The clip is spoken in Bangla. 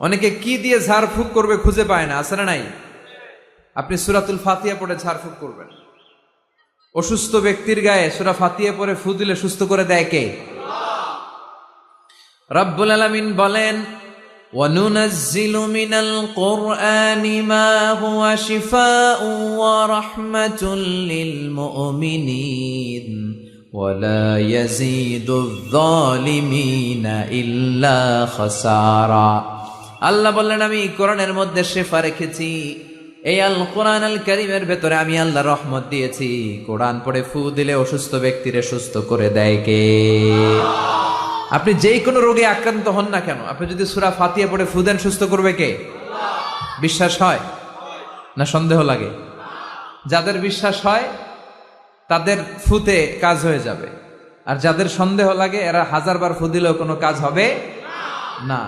অনেকে কি দিয়ে ঝাড়ফুঁক করবে খুঁজে পায় না, আছে না নাই? আপনি সূরাতুল ফাতিহা পড়ে ঝাড়ফুঁক করবেন। অসুস্থ ব্যক্তির গায়ে সূরা ফাতিহা পড়ে ফু দিলে সুস্থ করে দেয় কে? রব্বুল আলামিন বলেন, وَنُنَزِّلُ مِنَ الْقُرْآنِ مَا هُوَ شِفَاءٌ وَرَحْمَةٌ لِّلْمُؤْمِنِينَ وَلَا يَزِيدُ الظَّالِمِينَ إِلَّا خَسَارًا। আল্লাহ বললেন, আমি কোরআনের মধ্যে শেফা রেখেছি। এই আল কোরআন আল কারীমের ভেতরে আমি আল্লাহ রহমত দিয়েছি। কোরআন পড়ে ফু দিলে অসুস্থ ব্যক্তিরে সুস্থ করে দেয় কে? আপনি যেই কোনো রোগে আক্রান্ত হন না কেন, আপনি যদি সূরা ফাতিহা পড়ে ফু দেন, সুস্থ করবে কে? বিশ্বাস হয় না সন্দেহ লাগে? যাদের বিশ্বাস হয় তাদের ফুতে কাজ হয়ে যাবে, আর যাদের সন্দেহ লাগে এরা 1000 বার ফু দিলেও কোনো কাজ হবে না।